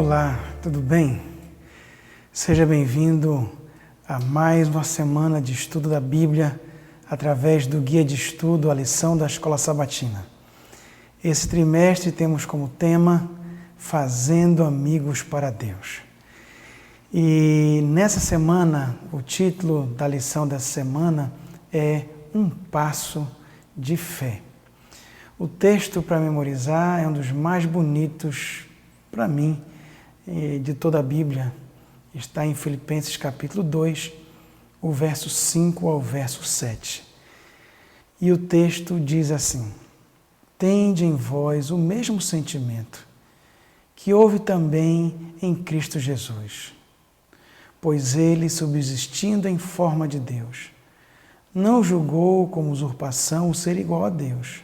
Olá, tudo bem? Seja bem-vindo a mais uma semana de estudo da Bíblia através do guia de estudo, a lição da Escola Sabatina. Esse trimestre temos como tema Fazendo Amigos para Deus. E nessa semana, o título da lição dessa semana é Um Passo de Fé. O texto para memorizar é um dos mais bonitos para mim de toda a Bíblia. Está em Filipenses capítulo 2, o verso 5 ao verso 7. E o texto diz assim: Tende em vós o mesmo sentimento que houve também em Cristo Jesus, pois ele, subsistindo em forma de Deus, não julgou como usurpação o ser igual a Deus.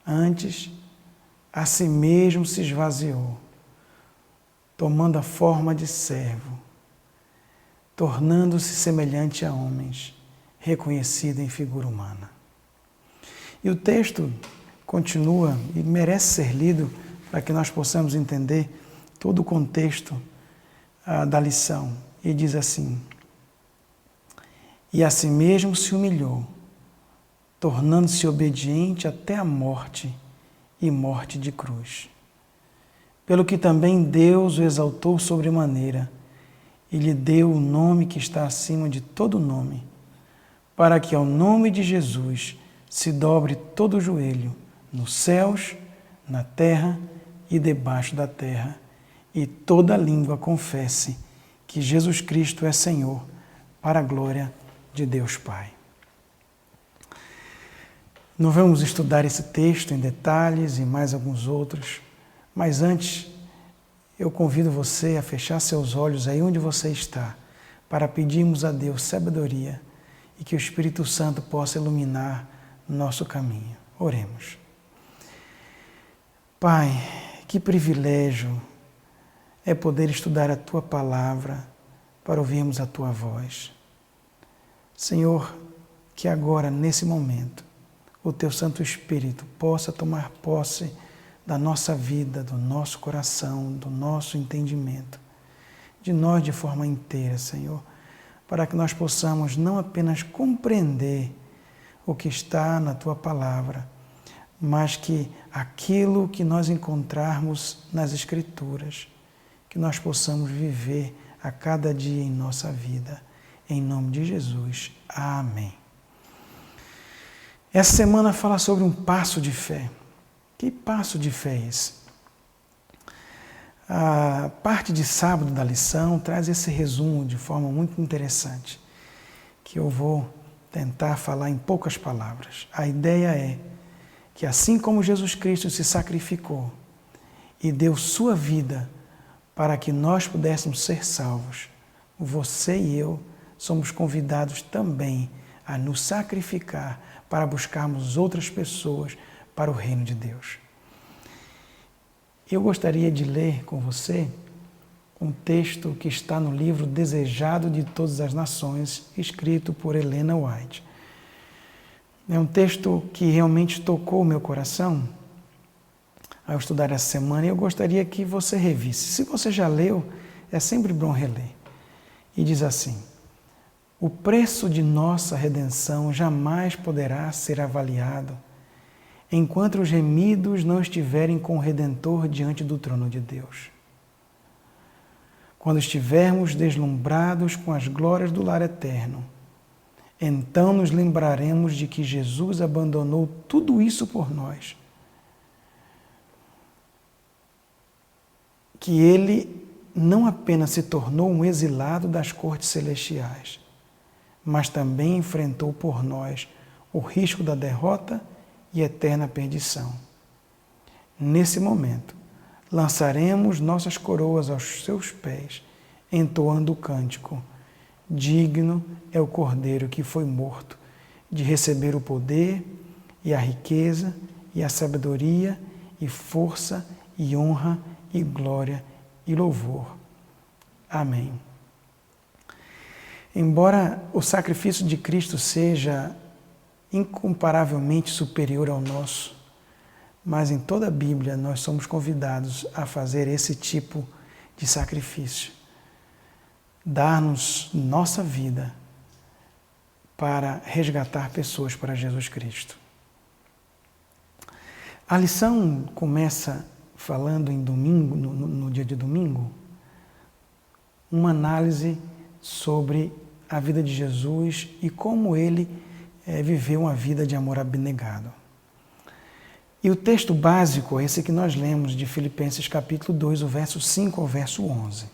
Antes, a si mesmo se esvaziou, tomando a forma de servo, tornando-se semelhante a homens, reconhecido em figura humana. E o texto continua e merece ser lido para que nós possamos entender todo o contexto da lição. E diz assim: E a si mesmo se humilhou, tornando-se obediente até a morte e morte de cruz. Pelo que também Deus o exaltou sobremaneira e lhe deu o nome que está acima de todo nome, para que ao nome de Jesus se dobre todo o joelho, nos céus, na terra e debaixo da terra, e toda língua confesse que Jesus Cristo é Senhor, para a glória de Deus Pai. Não vamos estudar esse texto em detalhes e mais alguns outros, mas antes eu convido você a fechar seus olhos aí onde você está, para pedirmos a Deus sabedoria e que o Espírito Santo possa iluminar nosso caminho. Oremos. Pai, que privilégio é poder estudar a Tua Palavra para ouvirmos a Tua voz. Senhor, que agora, nesse momento, o Teu Santo Espírito possa tomar posse da nossa vida, do nosso coração, do nosso entendimento, de nós de forma inteira, Senhor, para que nós possamos não apenas compreender o que está na Tua Palavra, mas que aquilo que nós encontrarmos nas Escrituras, que nós possamos viver a cada dia em nossa vida. Em nome de Jesus. Amém. Essa semana fala sobre um passo de fé. Que passo de fé é esse? A parte de sábado da lição traz esse resumo de forma muito interessante, que eu vou tentar falar em poucas palavras. A ideia é que assim como Jesus Cristo se sacrificou e deu sua vida para que nós pudéssemos ser salvos, você e eu somos convidados também a nos sacrificar para buscarmos outras pessoas para o reino de Deus. Eu gostaria de ler com você um texto que está no livro Desejado de Todas as Nações, escrito por Helena White. É um texto que realmente tocou o meu coração ao estudar essa semana, e eu gostaria que você revisse. Se você já leu, é sempre bom reler. E diz assim: O preço de nossa redenção jamais poderá ser avaliado enquanto os remidos não estiverem com o Redentor diante do trono de Deus. Quando estivermos deslumbrados com as glórias do lar eterno, então nos lembraremos de que Jesus abandonou tudo isso por nós. Que Ele não apenas se tornou um exilado das cortes celestiais, mas também enfrentou por nós o risco da derrota e eterna perdição. Nesse momento, lançaremos nossas coroas aos seus pés, entoando o cântico: Digno é o Cordeiro que foi morto de receber o poder e a riqueza e a sabedoria e força e honra e glória e louvor. Amém. Embora o sacrifício de Cristo seja incomparavelmente superior ao nosso, mas em toda a Bíblia nós somos convidados a fazer esse tipo de sacrifício. Dar-nos nossa vida para resgatar pessoas para Jesus Cristo. A lição começa falando em domingo, no dia de domingo, uma análise sobre a vida de Jesus e como ele viveu uma vida de amor abnegado. E o texto básico é esse que nós lemos de Filipenses capítulo 2, o verso 5 ao verso 11.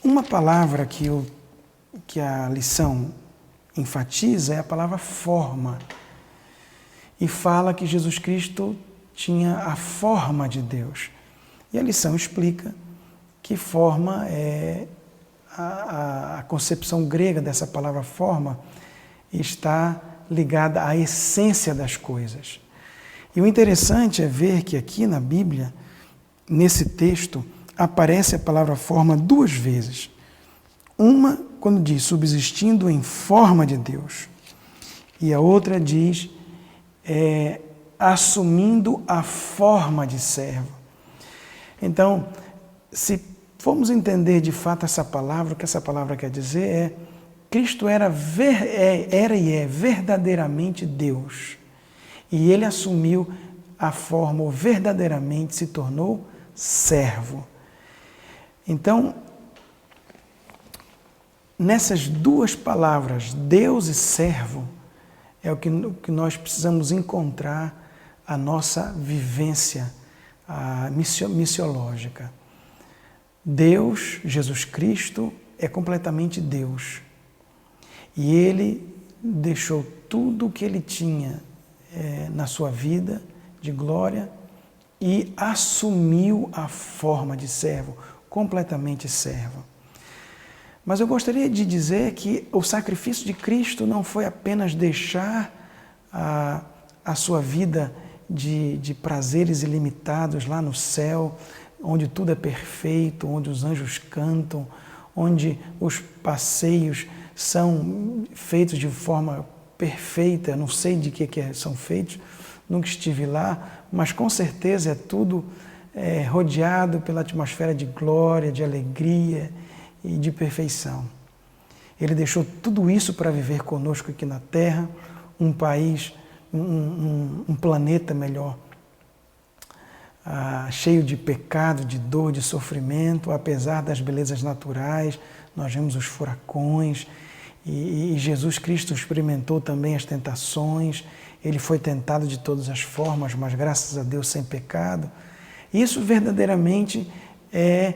Uma palavra que a lição enfatiza é a palavra forma. E fala que Jesus Cristo tinha a forma de Deus. E a lição explica que forma é a concepção grega dessa palavra forma está ligada à essência das coisas. E o interessante é ver que aqui na Bíblia, nesse texto, aparece a palavra forma 2 vezes. Uma, quando diz subsistindo em forma de Deus, e a outra diz assumindo a forma de servo. Então, se formos entender de fato essa palavra, o que essa palavra quer dizer é Cristo era e é verdadeiramente Deus. E ele assumiu a forma, ou verdadeiramente se tornou servo. Então, nessas 2 palavras, Deus e servo, é o que nós precisamos encontrar a nossa vivência missiológica. Deus, Jesus Cristo, é completamente Deus. E ele deixou tudo o que ele tinha na sua vida de glória e assumiu a forma de servo, completamente servo. Mas eu gostaria de dizer que o sacrifício de Cristo não foi apenas deixar a sua vida de prazeres ilimitados lá no céu, onde tudo é perfeito, onde os anjos cantam, onde os passeios são feitos de forma perfeita. Não sei de que são feitos, nunca estive lá, mas com certeza é tudo rodeado pela atmosfera de glória, de alegria e de perfeição. Ele deixou tudo isso para viver conosco aqui na Terra, um país, um planeta melhor, cheio de pecado, de dor, de sofrimento, apesar das belezas naturais. Nós vemos os furacões e Jesus Cristo experimentou também as tentações. Ele foi tentado de todas as formas, mas graças a Deus sem pecado. Isso verdadeiramente é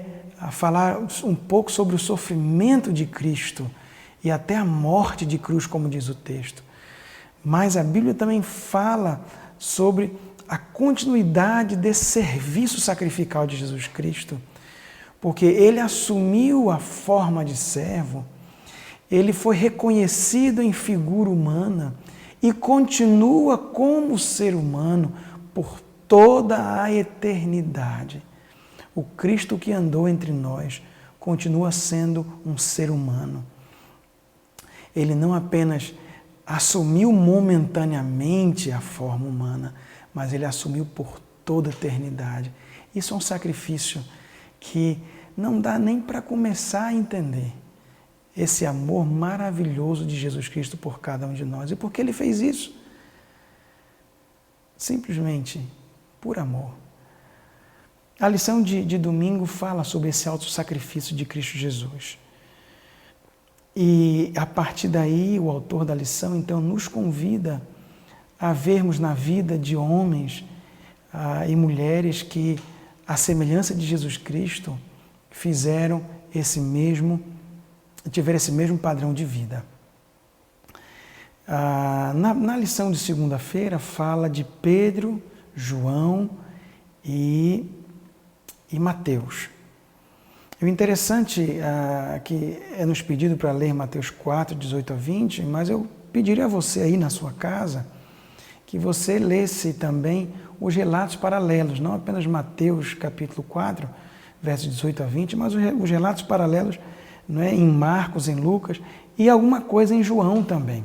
falar um pouco sobre o sofrimento de Cristo e até a morte de cruz, como diz o texto. Mas a Bíblia também fala sobre a continuidade desse serviço sacrificial de Jesus Cristo, porque ele assumiu a forma de servo, ele foi reconhecido em figura humana e continua como ser humano por toda a eternidade. O Cristo que andou entre nós continua sendo um ser humano. Ele não apenas assumiu momentaneamente a forma humana, mas ele assumiu por toda a eternidade. Isso é um sacrifício que não dá nem para começar a entender esse amor maravilhoso de Jesus Cristo por cada um de nós. E por que ele fez isso? Simplesmente por amor. A lição de domingo fala sobre esse auto-sacrifício de Cristo Jesus. E a partir daí, o autor da lição, então, nos convida a vermos na vida de homens e mulheres que, à semelhança de Jesus Cristo, tiveram esse mesmo padrão de vida. Na lição de segunda-feira, fala de Pedro, João e Mateus. O interessante que é nos pedido para ler Mateus 4, 18 a 20, mas eu pediria a você aí na sua casa que você lesse também os relatos paralelos, não apenas Mateus capítulo 4, versos 18 a 20, mas os relatos paralelos, não é, em Marcos, em Lucas e alguma coisa em João também.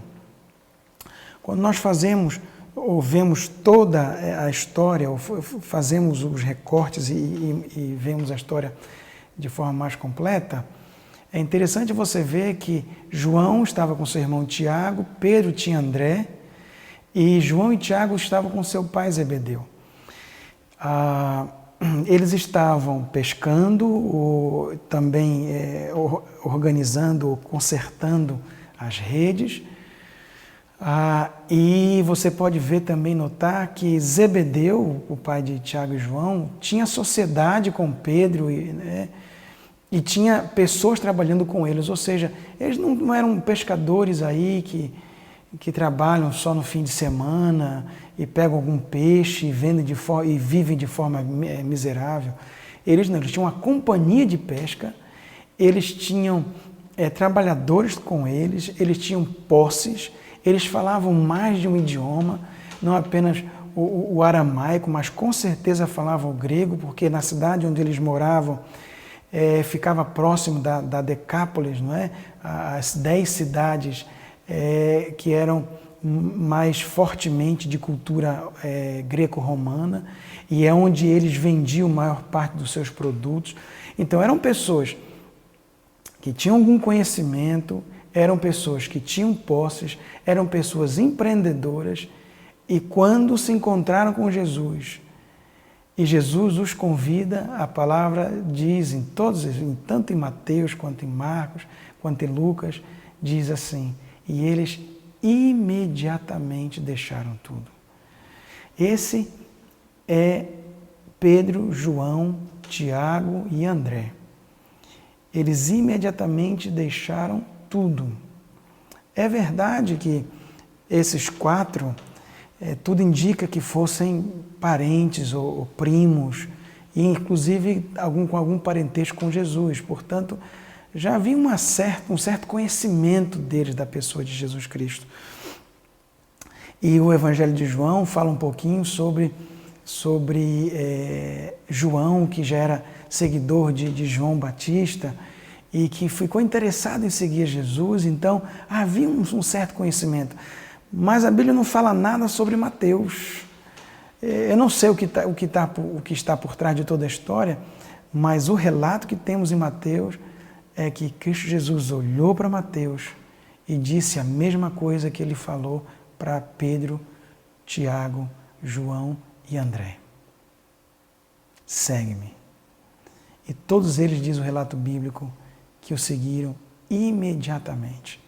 Quando nós fazemos ou vemos toda a história, ou fazemos os recortes e vemos a história de forma mais completa, é interessante você ver que João estava com seu irmão Tiago, Pedro tinha André, e João e Tiago estavam com seu pai Zebedeu. Eles estavam pescando, ou também organizando, consertando as redes. E você pode ver também, notar que Zebedeu, o pai de Tiago e João, tinha sociedade com Pedro e tinha pessoas trabalhando com eles. Ou seja, eles não eram pescadores aí que trabalham só no fim de semana e pegam algum peixe e vendem e vivem de forma miserável. Eles tinham uma companhia de pesca, eles tinham trabalhadores com eles tinham posses, eles falavam mais de um idioma, não apenas o aramaico, mas com certeza falavam o grego, porque na cidade onde eles moravam ficava próximo da Decápolis, não é? As 10 cidades que eram mais fortemente de cultura greco-romana, e é onde eles vendiam a maior parte dos seus produtos. Então eram pessoas que tinham algum conhecimento, eram pessoas que tinham posses, eram pessoas empreendedoras, e quando se encontraram com Jesus, e Jesus os convida, a palavra diz tanto em Mateus, quanto em Marcos, quanto em Lucas, diz assim: e eles imediatamente deixaram tudo. Esse é Pedro, João, Tiago e André. Eles imediatamente deixaram tudo. É verdade que esses 4, tudo indica que fossem parentes ou primos, e inclusive com algum parentesco com Jesus. Portanto, já havia um certo conhecimento deles da pessoa de Jesus Cristo. E o Evangelho de João fala um pouquinho sobre João, que já era seguidor de João Batista e que ficou interessado em seguir Jesus. Então havia um certo conhecimento. Mas a Bíblia não fala nada sobre Mateus. Eu não sei o que está por trás de toda a história, mas o relato que temos em Mateus é que Cristo Jesus olhou para Mateus e disse a mesma coisa que ele falou para Pedro, Tiago, João e André: segue-me. E todos eles, diz o relato bíblico, que o seguiram imediatamente.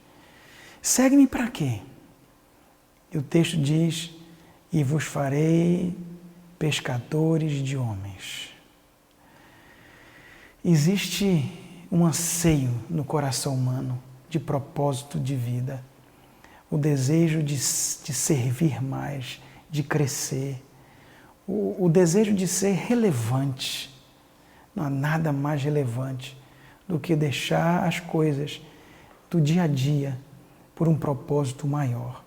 Segue-me para quê? E o texto diz: e vos farei pescadores de homens. Existe um anseio no coração humano de propósito de vida, o desejo de servir mais, de crescer, o desejo de ser relevante. Não há nada mais relevante do que deixar as coisas do dia a dia por um propósito maior.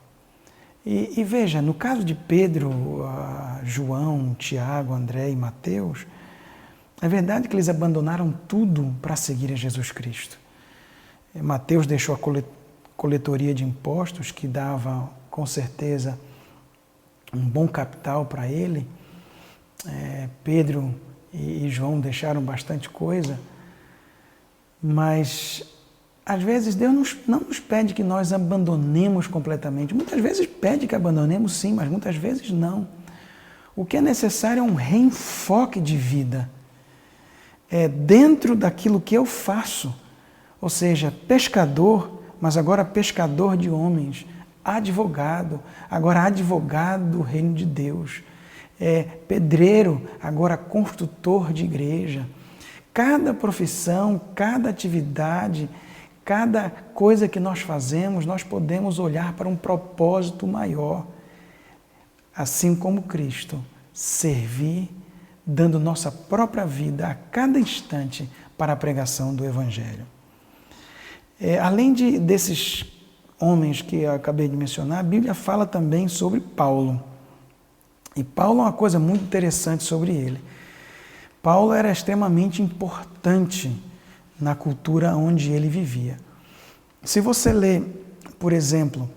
E veja, no caso de Pedro, João, Tiago, André e Mateus, é verdade que eles abandonaram tudo para seguir a Jesus Cristo. Mateus deixou a coletoria de impostos, que dava, com certeza, um bom capital para ele. Pedro e João deixaram bastante coisa, mas às vezes Deus não nos pede que nós abandonemos completamente. Muitas vezes pede que abandonemos sim, mas muitas vezes não. O que é necessário é um reenfoque de vida. Dentro daquilo que eu faço, ou seja, pescador, mas agora pescador de homens, advogado, agora advogado do reino de Deus, pedreiro, agora construtor de igreja. Cada profissão, cada atividade, cada coisa que nós fazemos, nós podemos olhar para um propósito maior, assim como Cristo, servir, dando nossa própria vida a cada instante para a pregação do Evangelho. Além desses homens que eu acabei de mencionar, a Bíblia fala também sobre Paulo. E Paulo é uma coisa muito interessante sobre ele. Paulo era extremamente importante na cultura onde ele vivia. Se você lê, por exemplo,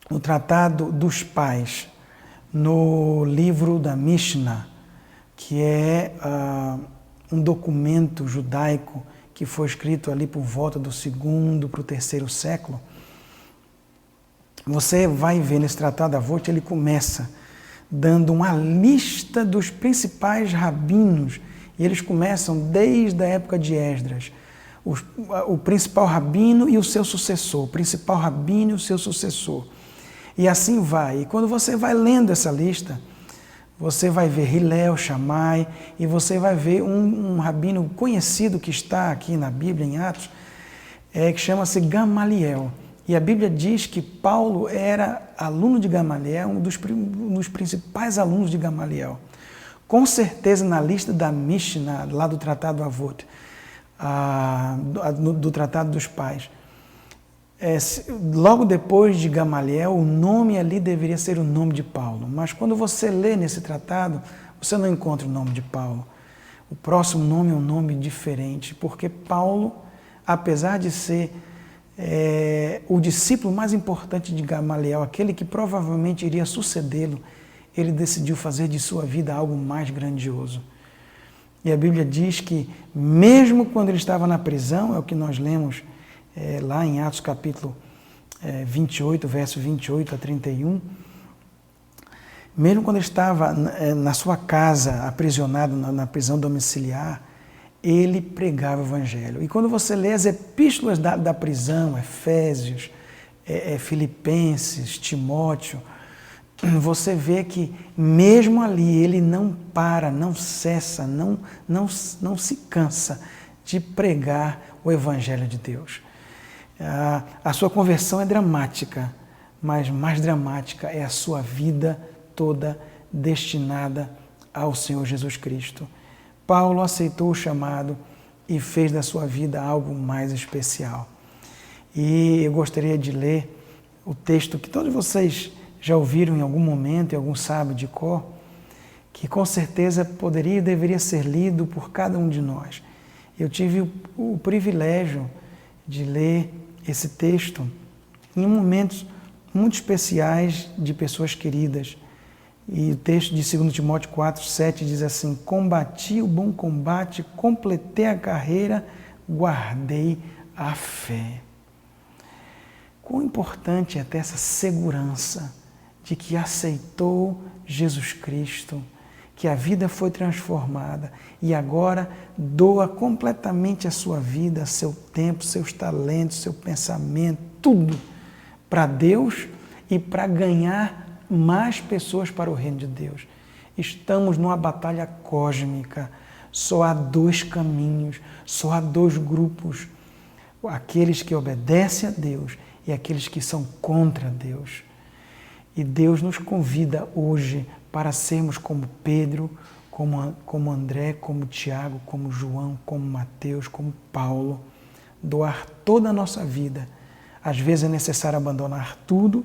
o Tratado dos Pais, no livro da Mishnah, que é um documento judaico que foi escrito ali por volta do 2º para o 3º século. Você vai ver nesse Tratado Avot, ele começa dando uma lista dos principais rabinos, e eles começam desde a época de Esdras, o principal rabino e o seu sucessor, o principal rabino e o seu sucessor. E assim vai. E quando você vai lendo essa lista, você vai ver Hillel, Shammai, e você vai ver um rabino conhecido que está aqui na Bíblia, em Atos, que chama-se Gamaliel. E a Bíblia diz que Paulo era aluno de Gamaliel, um dos principais alunos de Gamaliel. Com certeza, na lista da Mishnah, lá do Tratado Avot, do Tratado dos Pais, logo depois de Gamaliel, o nome ali deveria ser o nome de Paulo. Mas quando você lê nesse tratado, você não encontra o nome de Paulo. O próximo nome é um nome diferente, porque Paulo, apesar de ser o discípulo mais importante de Gamaliel, aquele que provavelmente iria sucedê-lo, ele decidiu fazer de sua vida algo mais grandioso. E a Bíblia diz que, mesmo quando ele estava na prisão, é o que nós lemos lá em Atos capítulo 28, verso 28 a 31, mesmo quando ele estava na sua casa, aprisionado na prisão domiciliar, ele pregava o Evangelho. E quando você lê as epístolas da prisão, Efésios, Filipenses, Timóteo, você vê que mesmo ali ele não para, não cessa, não se cansa de pregar o Evangelho de Deus. A sua conversão é dramática, mas mais dramática é a sua vida toda destinada ao Senhor Jesus Cristo. Paulo aceitou o chamado e fez da sua vida algo mais especial. E eu gostaria de ler o texto que todos vocês já ouviram em algum momento, e alguns sabem de cor, que com certeza poderia e deveria ser lido por cada um de nós. Eu tive o privilégio de ler esse texto em momentos muito especiais de pessoas queridas. E o texto de 2 Timóteo 4, 7 diz assim: combati o bom combate, completei a carreira, guardei a fé. Quão importante é ter essa segurança de que aceitou Jesus Cristo, que a vida foi transformada e agora doa completamente a sua vida, seu tempo, seus talentos, seu pensamento, tudo para Deus e para ganhar mais pessoas para o reino de Deus. Estamos numa batalha cósmica, só há 2 caminhos, só há 2 grupos, aqueles que obedecem a Deus e aqueles que são contra Deus. E Deus nos convida hoje para sermos como Pedro, como André, como Tiago, como João, como Mateus, como Paulo, doar toda a nossa vida. Às vezes é necessário abandonar tudo,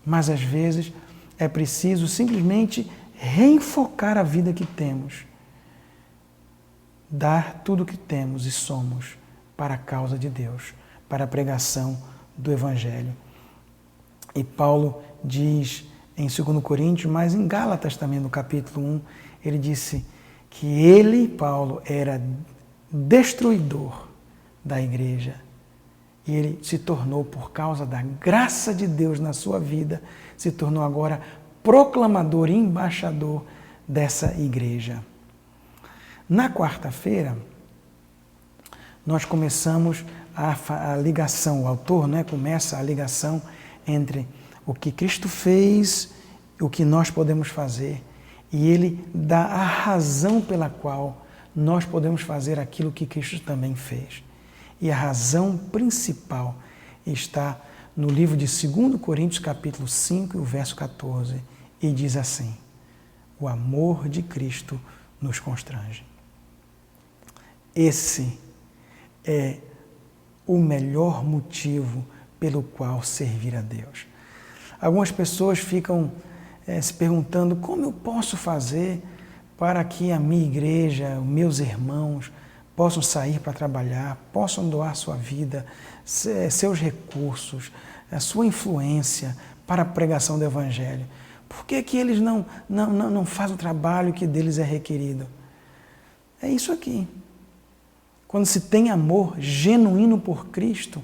mas às vezes é preciso simplesmente reenfocar a vida que temos, dar tudo o que temos e somos para a causa de Deus, para a pregação do Evangelho. E Paulo diz em 2 Coríntios, mas em Gálatas também, no capítulo 1, ele disse que ele, Paulo, era destruidor da igreja. E ele se tornou, por causa da graça de Deus na sua vida, se tornou agora proclamador e embaixador dessa igreja. Na quarta-feira, nós começamos a ligação, o autor começa a ligação entre o que Cristo fez, o que nós podemos fazer, e ele dá a razão pela qual nós podemos fazer aquilo que Cristo também fez. E a razão principal está no livro de 2 Coríntios, capítulo 5, o verso 14, e diz assim: o amor de Cristo nos constrange. Esse é o melhor motivo pelo qual servir a Deus. Algumas pessoas ficam se perguntando como eu posso fazer para que a minha igreja, os meus irmãos, possam sair para trabalhar, possam doar sua vida, seus recursos, a sua influência para a pregação do Evangelho. Por que que eles não fazem o trabalho que deles é requerido? É isso aqui. Quando se tem amor genuíno por Cristo,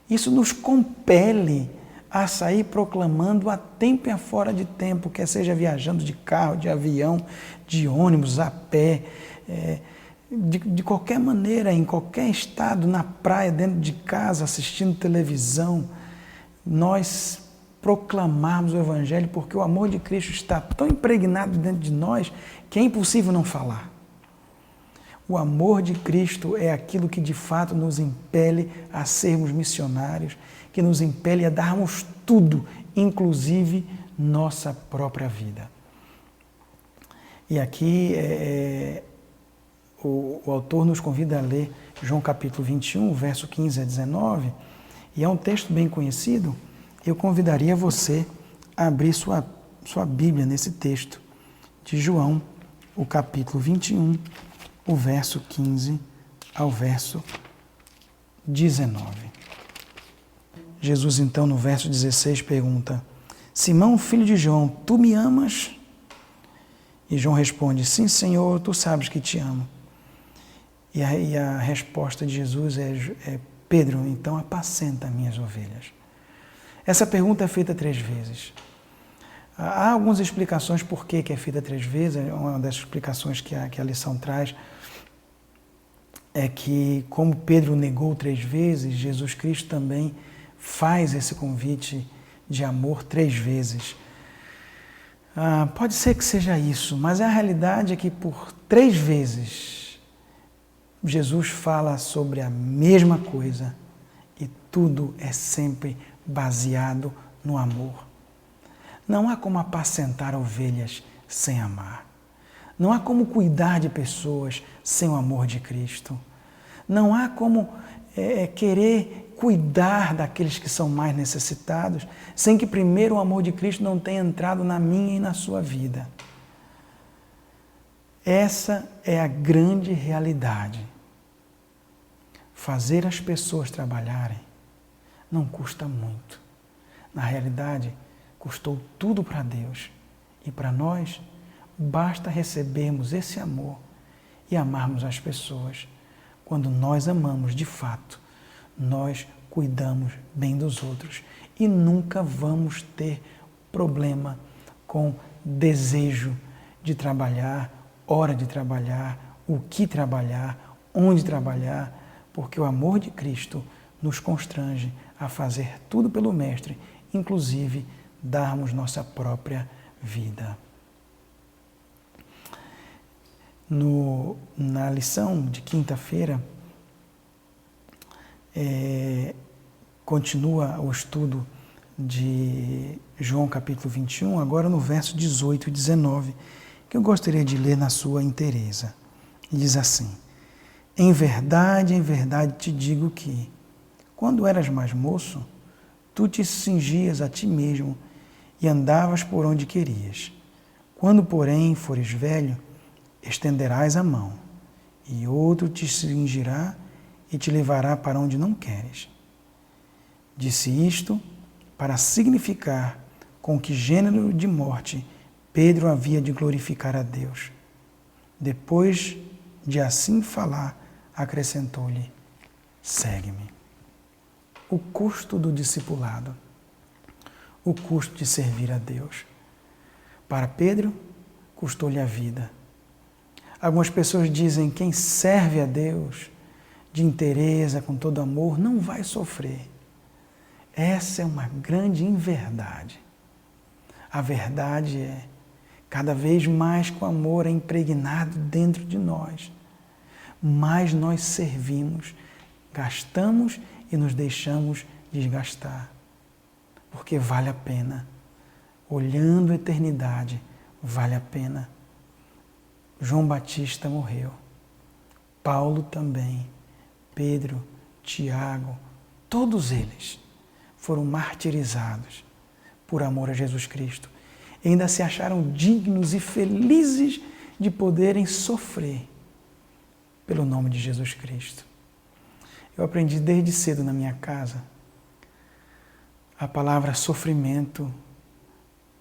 isso nos compele a sair proclamando a tempo e a fora de tempo, quer seja viajando de carro, de avião, de ônibus, a pé, de qualquer maneira, em qualquer estado, na praia, dentro de casa, assistindo televisão, nós proclamarmos o Evangelho, porque o amor de Cristo está tão impregnado dentro de nós que é impossível não falar. O amor de Cristo é aquilo que de fato nos impele a sermos missionários, que nos impele a darmos tudo, inclusive nossa própria vida. E aqui o autor nos convida a ler João capítulo 21, verso 15 a 19, e é um texto bem conhecido. Eu convidaria você a abrir sua Bíblia nesse texto de João, o capítulo 21, o verso 15 ao verso 19. Jesus, então, no verso 16, pergunta: Simão, filho de João, tu me amas? E João responde: Sim, Senhor, tu sabes que te amo. E a resposta de Jesus é: Pedro, então apacenta minhas ovelhas. Essa pergunta é feita 3 vezes. Há algumas explicações por que é feita 3 vezes. Uma das explicações que a lição traz é que, como Pedro negou 3 vezes, Jesus Cristo também faz esse convite de amor 3 vezes. Pode ser que seja isso, mas a realidade é que por 3 vezes Jesus fala sobre a mesma coisa e tudo é sempre baseado no amor. Não há como apacentar ovelhas sem amar. Não há como cuidar de pessoas sem o amor de Cristo. Não há como querer cuidar daqueles que são mais necessitados sem que primeiro o amor de Cristo não tenha entrado na minha e na sua vida. Essa é a grande realidade. Fazer as pessoas trabalharem não custa muito. Na realidade, custou tudo para Deus. E para nós, basta recebermos esse amor e amarmos as pessoas. Quando nós amamos de fato, nós cuidamos bem dos outros e nunca vamos ter problema com desejo de trabalhar, hora de trabalhar, o que trabalhar, onde trabalhar, porque o amor de Cristo nos constrange a fazer tudo pelo Mestre, inclusive darmos nossa própria vida. Na lição de quinta-feira, continua o estudo de João capítulo 21, agora no verso 18 e 19, que eu gostaria de ler na sua inteireza. Diz assim: em verdade te digo que, quando eras mais moço, tu te cingias a ti mesmo e andavas por onde querias. Quando, porém, fores velho, estenderás a mão, e outro te cingirá e te levará para onde não queres. Disse isto para significar com que gênero de morte Pedro havia de glorificar a Deus. Depois de assim falar, acrescentou-lhe: segue-me. O custo do discipulado, o custo de servir a Deus. Para Pedro, custou-lhe a vida. Algumas pessoas dizem que quem serve a Deus de inteireza, com todo amor, não vai sofrer. Essa é uma grande inverdade. A verdade é, cada vez mais que o amor é impregnado dentro de nós, mais nós servimos, gastamos e nos deixamos desgastar. Porque vale a pena. Olhando a eternidade, vale a pena. João Batista morreu. Paulo também. Pedro, Tiago, todos eles foram martirizados por amor a Jesus Cristo. E ainda se acharam dignos e felizes de poderem sofrer pelo nome de Jesus Cristo. Eu aprendi desde cedo na minha casa a palavra sofrimento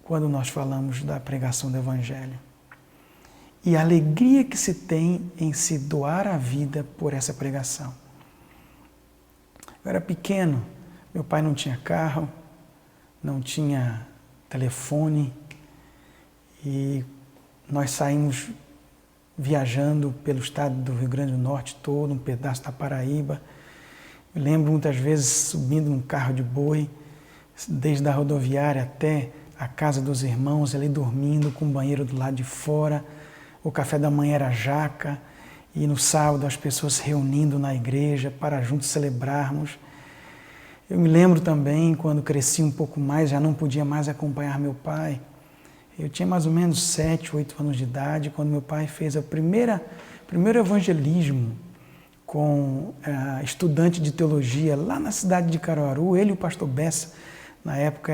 quando nós falamos da pregação do Evangelho. E a alegria que se tem em se doar a vida por essa pregação. Eu era pequeno, meu pai não tinha carro, não tinha telefone, e nós saímos viajando pelo estado do Rio Grande do Norte todo, um pedaço da Paraíba. Eu lembro muitas vezes subindo num carro de boi, desde a rodoviária até a casa dos irmãos, ali dormindo com o banheiro do lado de fora. O café da manhã era jaca, e no sábado as pessoas se reunindo na igreja para juntos celebrarmos. Eu me lembro também, quando cresci um pouco mais, já não podia mais acompanhar meu pai. Eu tinha mais ou menos 7, 8 anos de idade, quando meu pai fez o primeiro evangelismo com estudante de teologia lá na cidade de Caruaru. Ele e o pastor Bessa, na época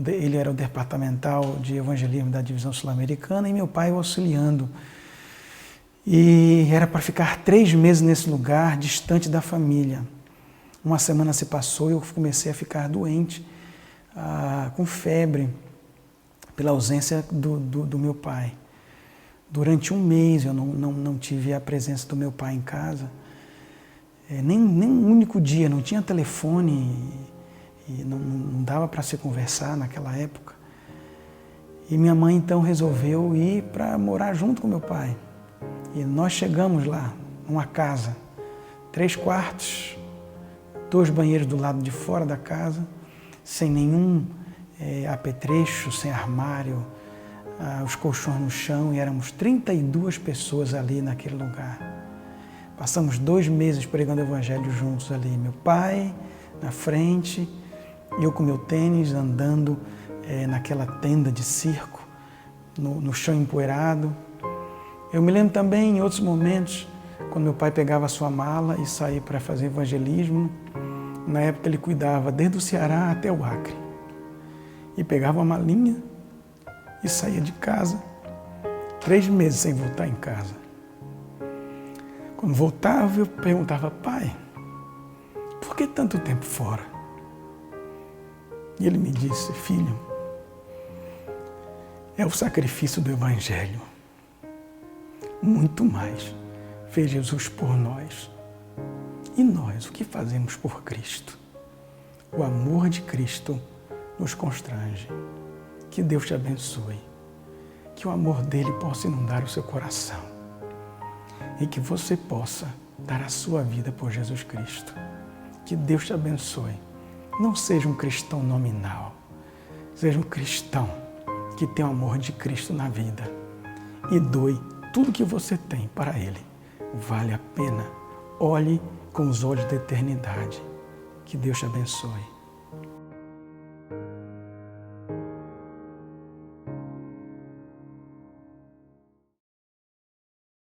ele era o departamental de evangelismo da divisão sul-americana, e meu pai o auxiliando. E era para ficar 3 meses nesse lugar, distante da família. Uma semana se passou e eu comecei a ficar doente, com febre, pela ausência do meu pai. Durante 1 mês eu não tive a presença do meu pai em casa. Nem um único dia, não tinha telefone, e não dava para se conversar naquela época. E minha mãe então resolveu ir para morar junto com meu pai. E nós chegamos lá, numa casa, 3 quartos, 2 banheiros do lado de fora da casa, sem nenhum apetrecho, sem armário, os colchões no chão, e éramos 32 pessoas ali naquele lugar. Passamos 2 meses pregando o Evangelho juntos ali, meu pai na frente, eu com meu tênis andando naquela tenda de circo, no chão empoeirado. Eu me lembro também, em outros momentos, quando meu pai pegava a sua mala e saía para fazer evangelismo. Na época ele cuidava desde o Ceará até o Acre. E pegava a malinha e saía de casa, 3 meses sem voltar em casa. Quando voltava, eu perguntava: pai, por que tanto tempo fora? E ele me disse: filho, é o sacrifício do Evangelho. Muito mais fez Jesus por nós. E nós, o que fazemos por Cristo? O amor de Cristo nos constrange. Que Deus te abençoe. Que o amor dele possa inundar o seu coração. E que você possa dar a sua vida por Jesus Cristo. Que Deus te abençoe. Não seja um cristão nominal. Seja um cristão que tem o amor de Cristo na vida. E doe tudo que você tem para Ele. Vale a pena. Olhe com os olhos da eternidade. Que Deus te abençoe.